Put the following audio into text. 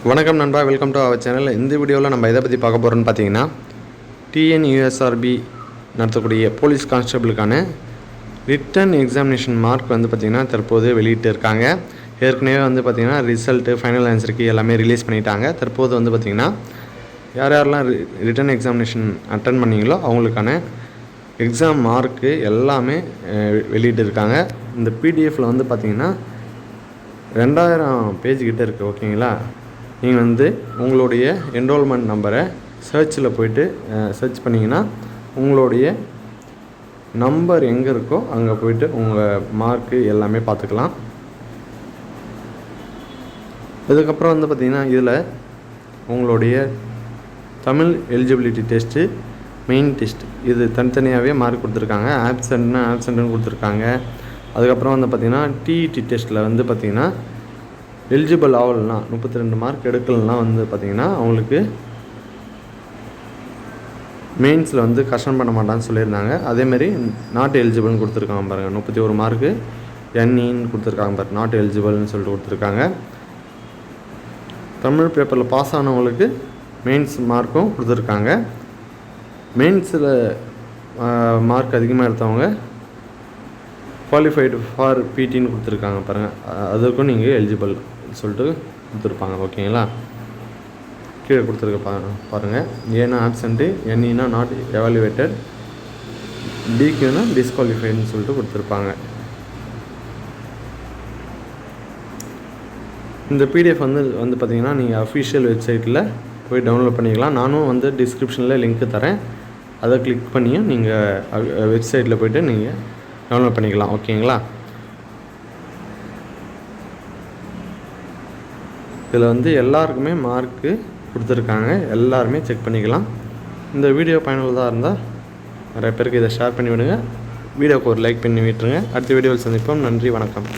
வணக்கம் நண்பா, welcome to our channel. இந்த வீடியோவில் நம்ம எதை பற்றி பார்க்க போகிறோம்னு பார்த்தீங்கன்னா, டிஎன்யூஎஸ்ஆர்பி நடத்தக்கூடிய போலீஸ் கான்ஸ்டபிளுக்கான ரிட்டன் எக்ஸாமினேஷன் மார்க் வந்து பார்த்திங்கன்னா தற்போது வெளியிட்டு இருக்காங்க. ஏற்கனவே வந்து பார்த்திங்கன்னா ரிசல்ட்டு, ஃபைனல் ஆன்சருக்கு எல்லாமே ரிலீஸ் பண்ணிட்டாங்க. தற்போது வந்து பார்த்திங்கன்னா யாரெல்லாம் ரிட்டன் எக்ஸாமினேஷன் அட்டன் பண்ணிங்களோ அவங்களுக்கான எக்ஸாம் மார்க்கு எல்லாமே வெளியிட்டு இருக்காங்க. இந்த பிடிஎஃப்பில் வந்து பார்த்திங்கன்னா 2000 பேஜ் கிட்டே இருக்குது. ஓகேங்களா, நீங்கள் வந்து உங்களுடைய என்ரோல்மெண்ட் நம்பரை சர்ச்சில் போய்ட்டு சர்ச் பண்ணிங்கன்னா உங்களுடைய நம்பர் எங்கே இருக்கோ அங்கே போய்ட்டு உங்கள் மார்க்கு எல்லாமே பார்த்துக்கலாம். இதுக்கப்புறம் வந்து பார்த்திங்கன்னா இதில் உங்களுடைய Tamil eligibility test, main test இது தனித்தனியாகவே மார்க் கொடுத்துருக்காங்க. ஆப்சண்ட்னு கொடுத்துருக்காங்க. அதுக்கப்புறம் வந்து பார்த்திங்கன்னா டிஇடி டெஸ்ட்டில் வந்து பார்த்திங்கன்னா எலிஜிபிள் ஆகலைன்னா 32 மார்க் எடுக்கலைன்னா வந்து பார்த்திங்கன்னா அவங்களுக்கு மெயின்ஸில் வந்து கஷ்டம் பண்ண மாட்டான்னு சொல்லியிருந்தாங்க. அதேமாரி நாட் எலிஜிபிள்னு கொடுத்துருக்காங்க பாருங்கள். 31 மார்க்கு என்இன்னு கொடுத்துருக்காங்க பாருங்கள், நாட் எலிஜிபிள்னு சொல்லிட்டு கொடுத்துருக்காங்க. தமிழ் பேப்பரில் பாஸ் ஆனவங்களுக்கு மெயின்ஸ் மார்க்கும் கொடுத்துருக்காங்க. மெயின்ஸில் மார்க் அதிகமாக எடுத்தவங்க குவாலிஃபைடு ஃபார் பிடின்னு கொடுத்துருக்காங்க பாருங்கள், அதுக்கும் நீங்கள் எலிஜிபிள் சொல்லிட்டு கொடுத்துருப்பாங்க. ஓகேங்களா, கீழே கொடுத்துருக்க பாருங்கள். ஏன்னா ஆப்சண்ட்டு, என்இனா நாட் எவாலுவேட்டட், டிக்யூனா டிஸ்குவாலிஃபைடுன்னு சொல்லிட்டு கொடுத்துருப்பாங்க. இந்த பிடிஎஃப் வந்து பார்த்திங்கன்னா நீங்கள் அஃபிஷியல் வெப்சைட்டில் போய் டவுன்லோட் பண்ணிக்கலாம். நானும் வந்து டிஸ்கிரிப்ஷனில் லிங்க்கு தரேன், அதை கிளிக் பண்ணியும் நீங்கள் வெப்சைட்டில் போய்ட்டு நீங்கள் டவுன்லோட் பண்ணிக்கலாம். ஓகேங்களா, இதில் வந்து எல்லாருக்குமே மார்க்கு கொடுத்துருக்காங்க, எல்லாருமே செக் பண்ணிக்கலாம். இந்த வீடியோ பயனுள்ளதாக இருந்தால் நிறைய பேருக்கு இதை ஷேர் பண்ணி விடுங்க. வீடியோவுக்கு ஒரு லைக் பண்ணி விட்டுருங்க. அடுத்த வீடியோவில் சந்திப்போம். நன்றி, வணக்கம்.